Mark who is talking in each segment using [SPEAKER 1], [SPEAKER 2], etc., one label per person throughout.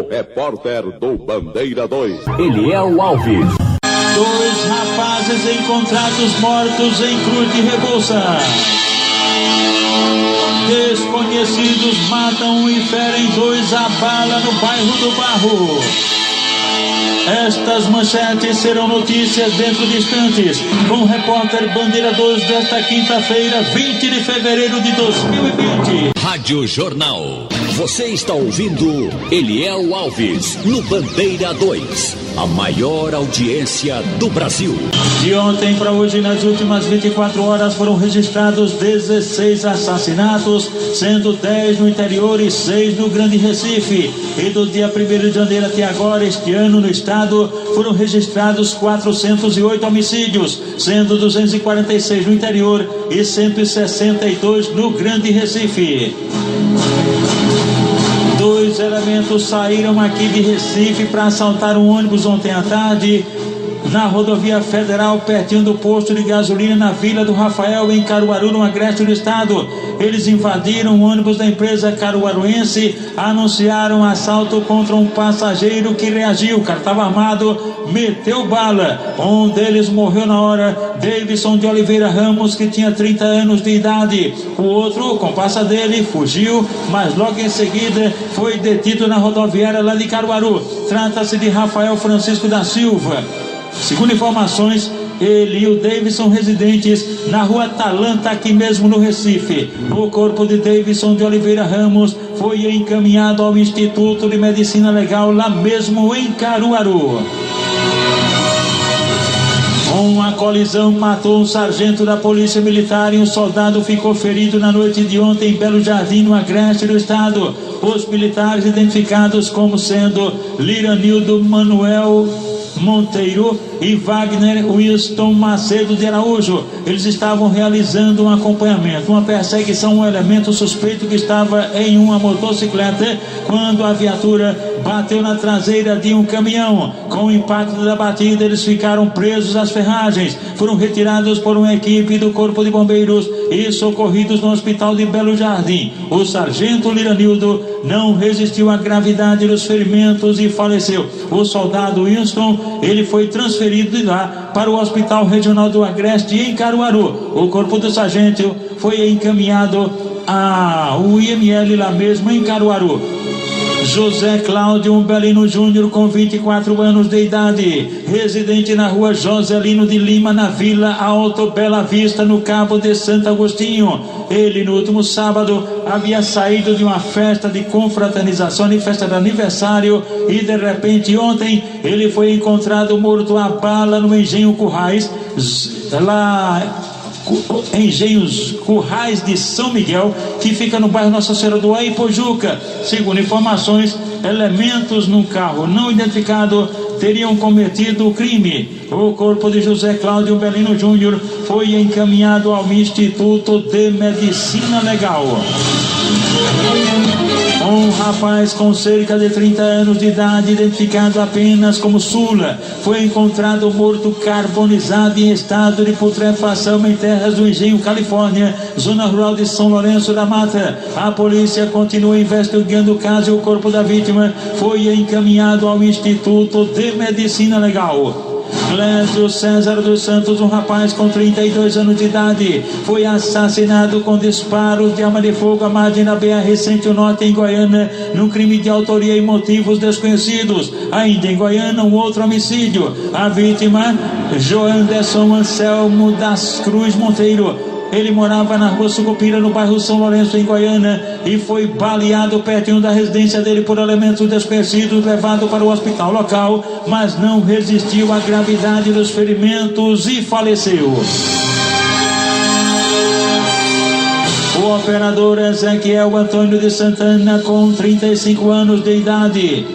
[SPEAKER 1] o repórter do Bandeira 2,
[SPEAKER 2] Eliel Alves.
[SPEAKER 3] 2 rapazes encontrados mortos em Cruz de Rebouça. Desconhecidos matam e ferem 2 a bala no bairro do Barro. Estas manchetes serão notícias dentro de instantes, com o repórter Bandeira 2 desta quinta-feira, 20 de fevereiro de 2020.
[SPEAKER 2] Rádio Jornal. Você está ouvindo Eliel Alves, no Bandeira 2, a maior audiência do Brasil.
[SPEAKER 3] De ontem para hoje, nas últimas 24 horas, foram registrados 16 assassinatos, sendo 10 no interior e 6 no Grande Recife. E do dia 1º de janeiro até agora, este ano, no estado, foram registrados 408 homicídios, sendo 246 no interior e 162 no Grande Recife. 2 elementos saíram aqui de Recife para assaltar um ônibus ontem à tarde na rodovia federal, pertinho do posto de gasolina na Vila do Rafael, em Caruaru, no agreste do estado. Eles invadiram o ônibus da empresa caruaruense, anunciaram assalto contra um passageiro que reagiu. O cara estava armado, meteu bala. Um deles morreu na hora, Davidson de Oliveira Ramos, que tinha 30 anos de idade. O outro, o comparsa dele, fugiu, mas logo em seguida foi detido na rodoviária lá de Caruaru. Trata-se de Rafael Francisco da Silva. Segundo informações, ele e o Davidson, residentes na rua Atalanta, aqui mesmo no Recife. O corpo de Davidson de Oliveira Ramos foi encaminhado ao Instituto de Medicina Legal, lá mesmo em Caruaru. Uma colisão matou um sargento da Polícia Militar e um soldado ficou ferido na noite de ontem em Belo Jardim, no agreste do estado. Os militares, identificados como sendo Liranildo Manuel Monteiro e Wagner Wilson Macedo de Araújo, eles estavam realizando um acompanhamento, uma perseguição a um elemento suspeito que estava em uma motocicleta, quando a viatura bateu na traseira de um caminhão. Com o impacto da batida, eles ficaram presos às ferragens, foram retirados por uma equipe do Corpo de Bombeiros e socorridos no hospital de Belo Jardim. O sargento Liranildo não resistiu à gravidade dos ferimentos e faleceu. O soldado Winston, ele foi transferido de lá para o Hospital Regional do Agreste, em Caruaru. O corpo do sargento foi encaminhado ao IML lá mesmo em Caruaru. José Cláudio Umbelino Júnior, com 24 anos de idade, residente na rua Joselino de Lima, na Vila Alto Bela Vista, no Cabo de Santo Agostinho. Ele, no último sábado, havia saído de uma festa de confraternização e festa de aniversário e, de repente, ontem, ele foi encontrado morto a bala no Engenho Currais, Engenhos Currais de São Miguel, que fica no bairro Nossa Senhora do Aipojuca. Segundo informações, elementos num carro não identificado teriam cometido o crime. O corpo de José Cláudio Belino Júnior foi encaminhado ao Instituto de Medicina Legal. Um rapaz com cerca de 30 anos de idade, identificado apenas como Sula, foi encontrado morto carbonizado em estado de putrefação em terras do Engenho, Califórnia, zona rural de São Lourenço da Mata. A polícia continua investigando o caso e o corpo da vítima foi encaminhado ao Instituto de Medicina Legal. Clésio César dos Santos, um rapaz com 32 anos de idade, foi assassinado com disparos de arma de fogo à margem da BR-101 em Goiânia, num crime de autoria e motivos desconhecidos. Ainda em Goiânia, um outro homicídio. A vítima, Joanderson Anselmo das Cruz Monteiro. Ele morava na rua Sucupira, no bairro São Lourenço, em Goiânia, e foi baleado pertinho da residência dele por elementos desconhecidos, levado para o hospital local, mas não resistiu à gravidade dos ferimentos e faleceu. O operador Ezequiel Antônio de Santana, com 35 anos de idade,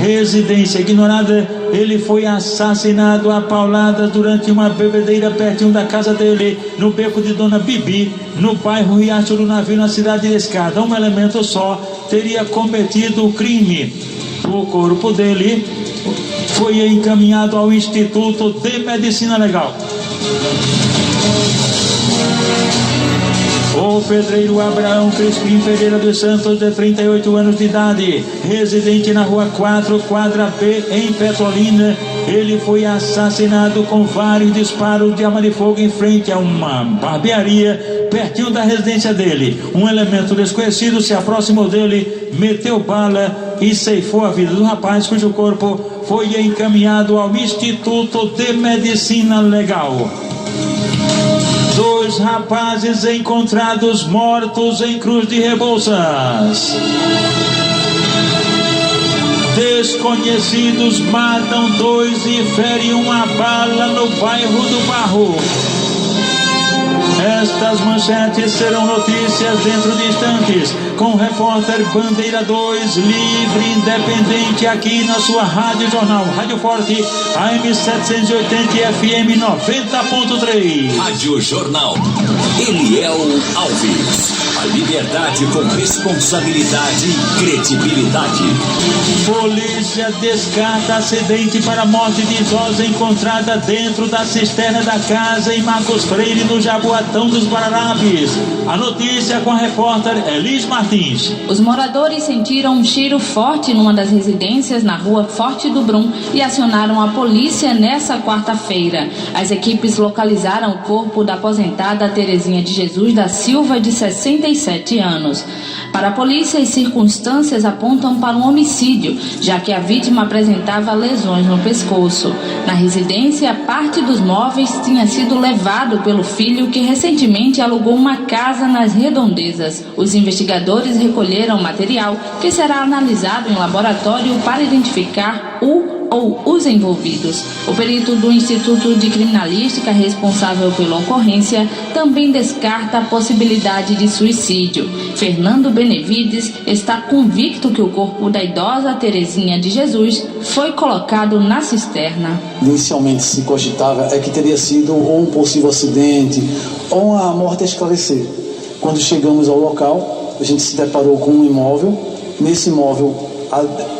[SPEAKER 3] residência ignorada, ele foi assassinado a pauladas durante uma bebedeira pertinho da casa dele, no beco de Dona Bibi, no bairro Riacho do Navio, na cidade de Escada. Um elemento só teria cometido o crime. O corpo dele foi encaminhado ao Instituto de Medicina Legal. O pedreiro Abraão Crispim Pereira dos Santos, de 38 anos de idade, residente na rua 4, quadra B, em Petrolina, ele foi assassinado com vários disparos de arma de fogo em frente a uma barbearia, pertinho da residência dele. Um elemento desconhecido se aproximou dele, meteu bala e ceifou a vida do rapaz, cujo corpo foi encaminhado ao Instituto de Medicina Legal. 2 rapazes encontrados mortos em Cruz de Rebouças. Desconhecidos matam 2 e ferem uma bala no bairro do Barro. Estas manchetes serão notícias dentro de instantes, com o repórter Bandeira 2, livre, independente, aqui na sua Rádio Jornal, Rádio Forte, AM 780 FM 90.3.
[SPEAKER 2] Rádio Jornal, Eliel Alves. A liberdade com responsabilidade e credibilidade.
[SPEAKER 3] Polícia descarta acidente para a morte de idosa encontrada dentro da cisterna da casa em Marcos Freire, no Jaboatão dos Guararapes. A notícia com a repórter Elis Martins.
[SPEAKER 4] Os moradores sentiram um cheiro forte numa das residências na rua Forte do Brum e acionaram a polícia nessa quarta-feira. As equipes localizaram o corpo da aposentada Terezinha de Jesus da Silva, de 67 anos. Para a polícia, as circunstâncias apontam para um homicídio, já que a vítima apresentava lesões no pescoço. Na residência, parte dos móveis tinha sido levado pelo filho, que recentemente alugou uma casa nas redondezas. Os investigadores recolheram material que será analisado em laboratório para identificar o ou os envolvidos. O perito do Instituto de Criminalística responsável pela ocorrência também descarta a possibilidade de suicídio. Fernando Benevides está convicto que o corpo da idosa Terezinha de Jesus foi colocado na cisterna.
[SPEAKER 5] Inicialmente se cogitava que teria sido ou um possível acidente ou uma morte a esclarecer. Quando chegamos ao local, a gente se deparou com um imóvel. Nesse imóvel,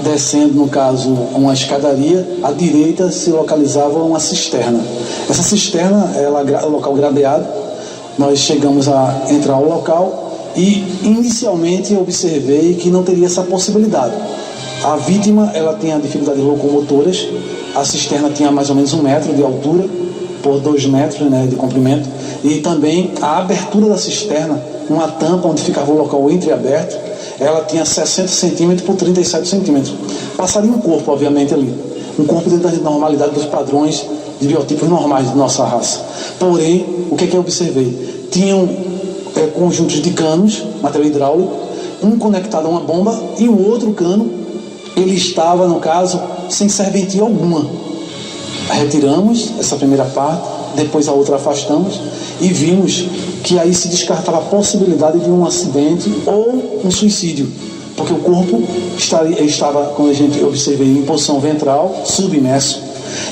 [SPEAKER 5] descendo, no caso, uma escadaria, à direita se localizava uma cisterna. Essa cisterna é um local gradeado. Nós chegamos a entrar ao local e inicialmente observei que não teria essa possibilidade. A vítima, ela tinha dificuldades locomotoras. A cisterna tinha mais ou menos 1 metro de altura por 2 metros, de comprimento, e também a abertura da cisterna, uma tampa onde ficava o local entreaberto, ela tinha 60 centímetros por 37 centímetros. Passaria um corpo, obviamente, ali. Um corpo dentro da normalidade dos padrões de biotipos normais de nossa raça. Porém, o que eu observei? Tinham conjuntos de canos, material hidráulico, um conectado a uma bomba e o outro cano, ele estava, no caso, sem serventia alguma. Retiramos essa primeira parte, depois a outra afastamos e vimos que aí se descartava a possibilidade de um acidente ou um suicídio, porque o corpo estava, como a gente observou, em posição ventral, submerso,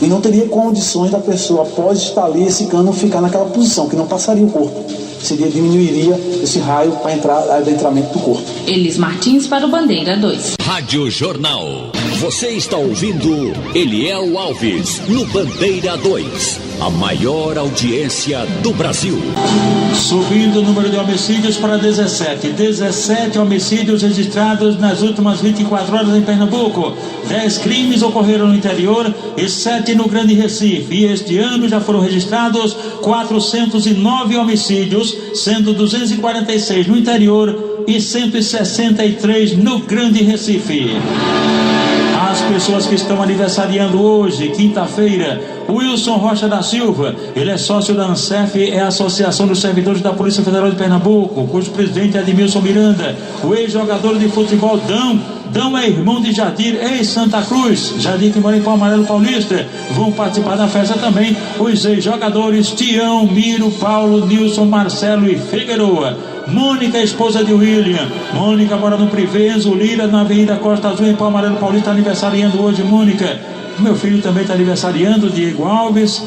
[SPEAKER 5] e não teria condições da pessoa, após estar ali, esse cano ficar naquela posição, que não passaria o corpo. Diminuiria esse raio para adentramento do corpo.
[SPEAKER 4] Elis Martins para o Bandeira 2.
[SPEAKER 2] Rádio Jornal. Você está ouvindo Eliel Alves no Bandeira 2. A maior audiência do Brasil.
[SPEAKER 3] Subindo o número de homicídios para 17. 17 homicídios registrados nas últimas 24 horas em Pernambuco. 10 crimes ocorreram no interior e 7 no Grande Recife. E este ano já foram registrados 409 homicídios, sendo 246 no interior e 163 no Grande Recife. As pessoas que estão aniversariando hoje, quinta-feira: Wilson Rocha da Silva, ele é sócio da ANSEF, é a Associação dos Servidores da Polícia Federal de Pernambuco, cujo presidente é Edmilson Miranda. O ex-jogador de futebol Dão é irmão de Jadir, ex-Santa Cruz, Jadir que mora em Palmarelo Paulista. Vão participar da festa também os ex-jogadores Tião, Miro, Paulo, Nilson, Marcelo e Figueroa. Mônica, esposa de William. Mônica mora no Privé, Enzo Lira, na Avenida Costa Azul, em Palmarelo Paulista, aniversariando hoje, Mônica. Meu filho também está aniversariando, Diego Alves,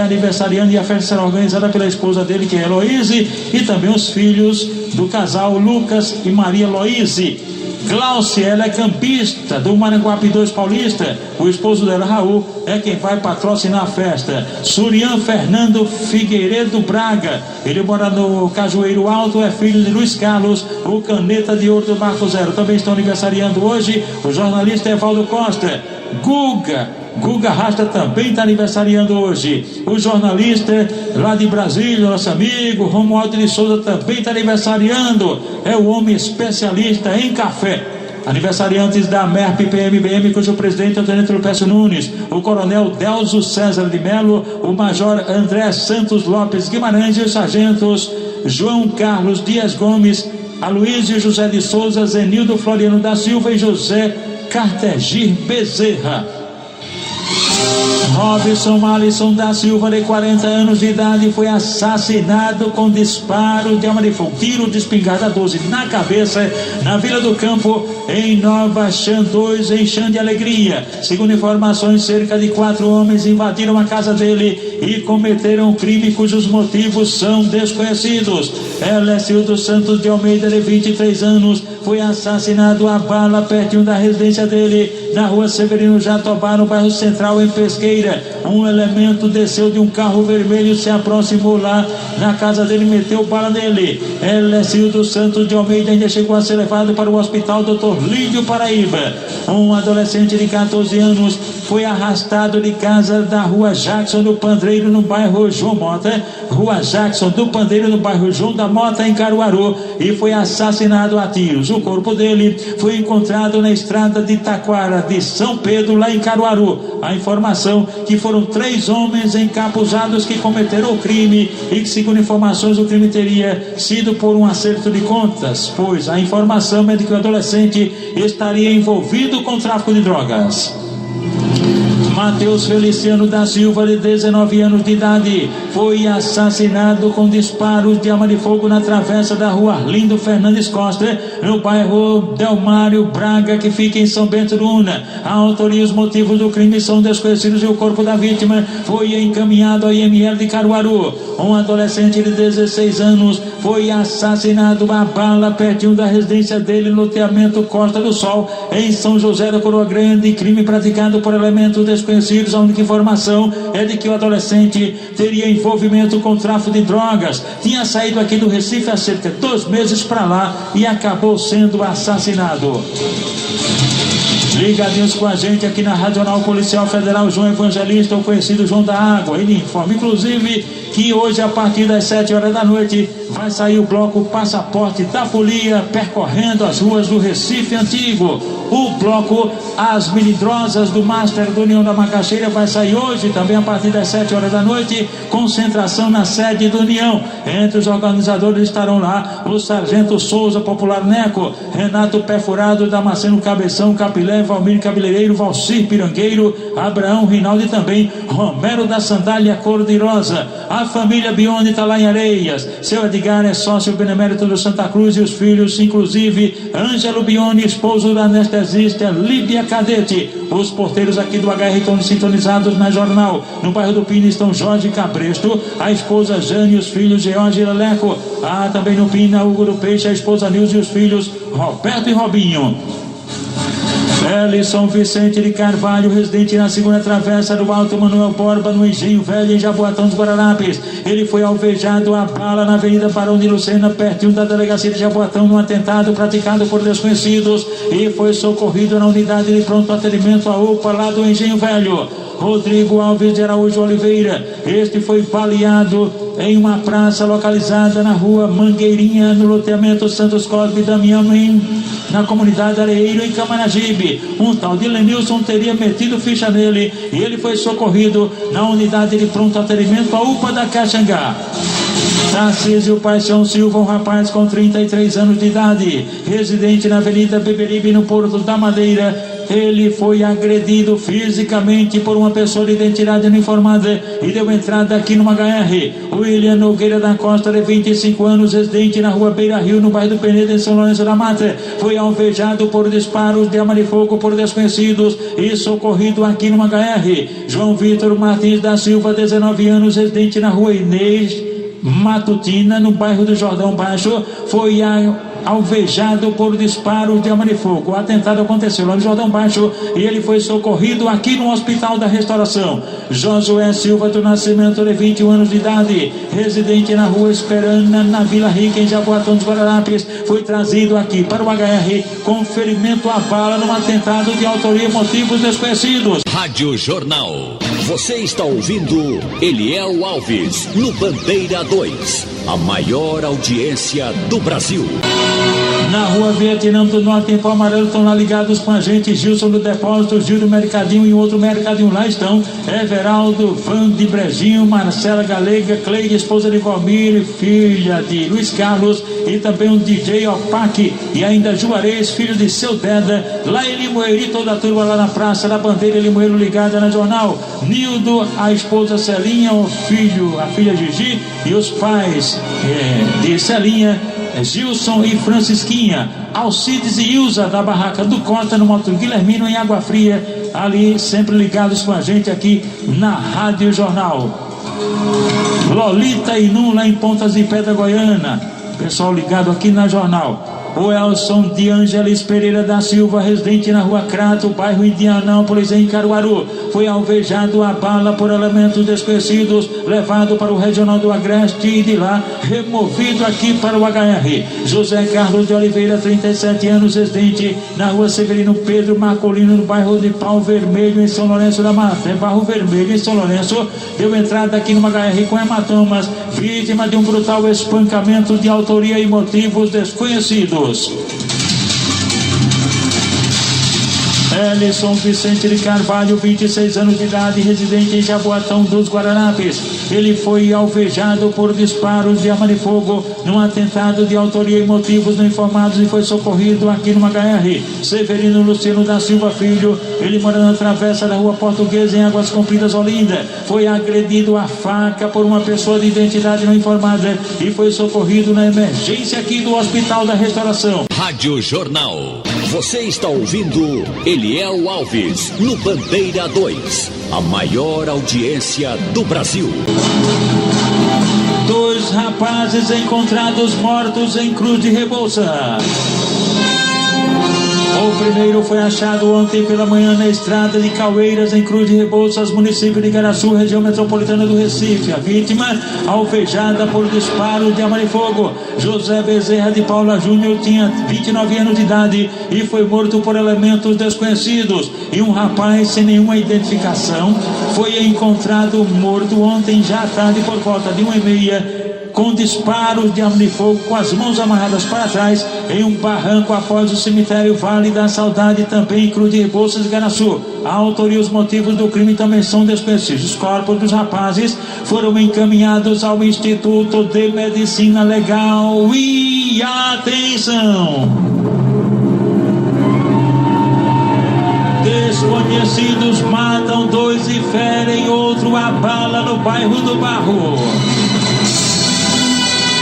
[SPEAKER 3] aniversariando, e a festa será organizada pela esposa dele, que é Heloíse, e também os filhos do casal Lucas e Maria Heloíse. Glaucia, ela é campista do Maranguape 2 Paulista. O esposo dela, Raul, é quem vai patrocinar a festa. Surian Fernando Figueiredo Braga, ele mora no Cajueiro Alto, é filho de Luiz Carlos, o caneta de ouro do Marco Zero. Também estão aniversariando hoje o jornalista Evaldo Costa. Guga Rasta também está aniversariando hoje. O jornalista lá de Brasília, nosso amigo Romualdo de Souza, também está aniversariando. É o homem especialista em café. Aniversariantes da MERP PMBM, cujo presidente é o tenente Lupécio Nunes, o coronel Delzo César de Melo, o major André Santos Lopes Guimarães e os sargentos João Carlos Dias Gomes, Aloysio José de Souza, Zenildo Floriano da Silva e José Cartegir Bezerra. Robson Alisson da Silva, de 40 anos de idade, foi assassinado com disparo de arma de fogo, tiro de espingarda 12 na cabeça, na Vila do Campo, em Nova Chã 2, em Chã de Alegria. Segundo informações, cerca de 4 homens invadiram a casa dele e cometeram um crime cujos motivos são desconhecidos. Elécio dos Santos de Almeida, de 23 anos, foi assassinado a bala pertinho da residência dele, na rua Severino Jatobá, no bairro Central, em Pesqueira. Um elemento desceu de um carro vermelho, se aproximou lá na casa dele, meteu bala nele. Elécio dos Santos de Almeida ainda chegou a ser levado para o hospital Dr. Lídio Paraíba. Um adolescente de 14 anos foi arrastado de casa da rua Jackson do Pandreiro, no bairro João Mota, rua Jackson do Pandreiro, no bairro João da Mota, em Caruaru, e foi assassinado a tiros. O corpo dele foi encontrado na estrada de Taquara de São Pedro, lá em Caruaru. A informação que foram 3 homens encapuzados que cometeram o crime e que, segundo informações, o crime teria sido por um acerto de contas, pois a informação é de que o adolescente estaria envolvido com tráfico de drogas. Matheus Feliciano da Silva, de 19 anos de idade, foi assassinado com disparos de arma de fogo na travessa da rua Arlindo Fernandes Costa, no bairro Delmário Braga, que fica em São Bento do Una. A autoria e os motivos do crime são desconhecidos e o corpo da vítima foi encaminhado ao IML de Caruaru. Um adolescente de 16 anos foi assassinado a bala pertinho da residência dele, no loteamento Costa do Sol, em São José da Coroa Grande. Crime praticado por elementos desconhecidos. A única informação é de que o adolescente teria envolvimento com tráfico de drogas. Tinha saído aqui do Recife há cerca de 2 meses para lá e acabou sendo assassinado. Ligadinhos com a gente aqui na Regional Policial Federal João Evangelista, o conhecido João da Água. Ele informa, inclusive, que hoje, a partir das 7 horas da noite, vai sair o bloco Passaporte da Folia, percorrendo as ruas do Recife Antigo. O bloco As Melindrosas do Master do União da Macaxeira vai sair hoje, também a partir das 7 horas da noite, concentração na sede do União. Entre os organizadores estarão lá o Sargento Souza, Popular Neco, Renato Perfurado, Damasceno Cabeção, Capilé, Valmir Cabeleireiro, Valcir Pirangueiro, Abraão Rinaldi e também Romero da Sandália Cor-de-Rosa. A família Bione está lá em Areias. Seu Edgar é sócio benemérito do Santa Cruz e os filhos, inclusive Ângelo Bione, esposo da anestesista Líbia Cadete. Os porteiros aqui do HR estão sintonizados na Jornal. No bairro do Pina estão Jorge Cabresto, a esposa Jane e os filhos George e Leleco. Também no Pina, Hugo do Peixe, a esposa Nilce e os filhos Roberto e Robinho. Ellison Vicente de Carvalho, residente na segunda travessa do Alto Manuel Borba, no Engenho Velho, em Jaboatão dos Guararapes. Ele foi alvejado a bala na Avenida Barão de Lucena, pertinho da delegacia de Jaboatão, num atentado praticado por desconhecidos, e foi socorrido na unidade de pronto atendimento, a UPA, lá do Engenho Velho. Rodrigo Alves de Araújo Oliveira, este foi baleado em uma praça localizada na rua Mangueirinha, no loteamento Santos Cosme Damião, na comunidade Areeiro, em Camaragibe. Um tal de Lenilson teria metido ficha nele e ele foi socorrido na unidade de pronto atendimento, a UPA da Caxangá. Tarcísio Paixão Silva, um rapaz com 33 anos de idade, residente na Avenida Beberibe, no Porto da Madeira. Ele foi agredido fisicamente por uma pessoa de identidade não informada e deu entrada aqui numa HR. William Nogueira da Costa, de 25 anos, residente na rua Beira Rio, no bairro do Penedo, em São Lourenço da Mata, foi alvejado por disparos de arma de fogo por desconhecidos e socorrido aqui numa HR. João Vitor Martins da Silva, 19 anos, residente na rua Inês Matutina, no bairro do Jordão Baixo, foi alvejado por disparos de arma de fogo. O atentado aconteceu lá no Jordão Baixo e ele foi socorrido aqui no Hospital da Restauração. Josué Silva do Nascimento, de 21 anos de idade, residente na Rua Esperana, na Vila Rica, em Jaboatão dos Guararapes, foi trazido aqui para o HR com ferimento à bala num atentado de autoria e motivos desconhecidos.
[SPEAKER 2] Rádio Jornal. Você está ouvindo Eliel Alves no Bandeira 2, a maior audiência do Brasil.
[SPEAKER 3] Na Rua Vietnã do Norte, em Palmarelo, estão lá ligados com a gente Gilson do Depósito, Gil do Mercadinho e outro Mercadinho. Lá estão Everaldo, Van de Brejinho, Marcela Galega, Cleide, esposa de Valmir, filha de Luiz Carlos, e também o DJ Opac, e ainda Juarez, filho de Seu Deda, lá em Limoeiro, toda a turma lá na Praça da Bandeira, Limoeiro ligada na Jornal. Nildo, a esposa Celinha, o filho, a filha Gigi e os pais de Celinha, Gilson e Francisquinha, Alcides e Ilza da Barraca do Costa, no Moto Guilhermino, em Água Fria, ali sempre ligados com a gente aqui na Rádio Jornal. Lolita e Num, lá em Pontas de Pedra Goiana, pessoal ligado aqui na Jornal. O Elson de Ângeles Pereira da Silva, residente na Rua Crato, bairro Indianápolis, em Caruaru, foi alvejado a bala por elementos desconhecidos, levado para o Regional do Agreste e de lá removido aqui para o HR. José Carlos de Oliveira, 37 anos, residente na Rua Severino Pedro Marcolino, no bairro de Pau Vermelho, em São Lourenço da Mata, Barro Vermelho, em São Lourenço, deu entrada aqui no HR com hematomas, vítima de um brutal espancamento de autoria e motivos desconhecidos. Ellison Vicente de Carvalho, 26 anos de idade, residente em Jaboatão dos Guararapes. Ele foi alvejado por disparos de arma de fogo num atentado de autoria e motivos não informados e foi socorrido aqui no HR. Severino Luciano da Silva Filho, ele mora na travessa da Rua Portuguesa, em Águas Compridas, Olinda. Foi agredido a faca por uma pessoa de identidade não informada e foi socorrido na emergência aqui do Hospital da Restauração.
[SPEAKER 2] Rádio Jornal. Você está ouvindo Eliel Alves no Bandeira 2, a maior audiência do Brasil.
[SPEAKER 3] 2 rapazes encontrados mortos em Cruz de Rebouça. O primeiro foi achado ontem pela manhã na estrada de Caueiras, em Cruz de Rebouças, município de Igaraçu, região metropolitana do Recife. A vítima, alvejada por disparos de arma de fogo. José Bezerra de Paula Júnior tinha 29 anos de idade e foi morto por elementos desconhecidos. E um rapaz sem nenhuma identificação foi encontrado morto ontem já à tarde por volta de 1h30, com disparos de arma de fogo, com as mãos amarradas para trás, em um barranco após o cemitério Vale da Saudade, também em Cruz de Rebouças, Igaraçu. A autoria e os motivos do crime também são desconhecidos. Os corpos dos rapazes foram encaminhados ao Instituto de Medicina Legal. E atenção! Desconhecidos matam 2 e ferem outro a bala no bairro do Barro.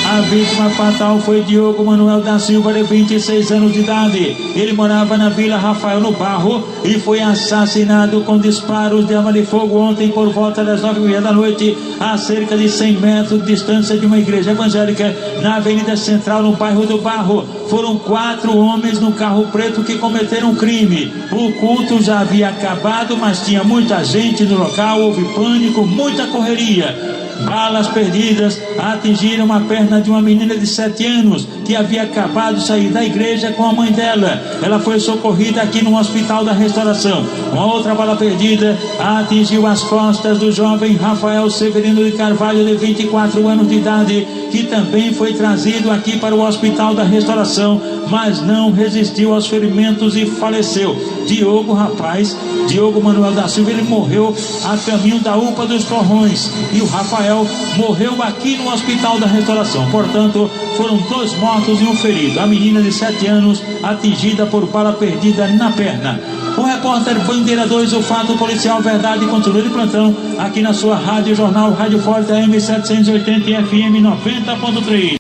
[SPEAKER 3] A vítima fatal foi Diogo Manuel da Silva, de 26 anos de idade. Ele morava na Vila Rafael, no Barro, e foi assassinado com disparos de arma de fogo ontem por volta das 9h30 da noite, a cerca de 100 metros de distância de uma igreja evangélica, na Avenida Central, no bairro do Barro. Foram 4 homens no carro preto que cometeram um crime. O culto já havia acabado, mas tinha muita gente no local, houve pânico, muita correria. Balas perdidas atingiram a perna de uma menina de 7 anos que havia acabado de sair da igreja com a mãe dela. Ela foi socorrida aqui no Hospital da Restauração. Uma outra bala perdida atingiu as costas do jovem Rafael Severino de Carvalho, de 24 anos de idade, que também foi trazido aqui para o Hospital da Restauração, mas não resistiu aos ferimentos e faleceu. Diogo Manuel da Silva, ele morreu a caminho da UPA dos Torrões, e o Rafael morreu aqui no Hospital da Restauração. Portanto, foram 2 mortos e um ferido. A menina de 7 anos atingida por bala perdida na perna. O repórter Bandeira 2, o fato policial verdade, continua de plantão aqui na sua Rádio Jornal, Rádio Forte AM 780 e FM 90.3.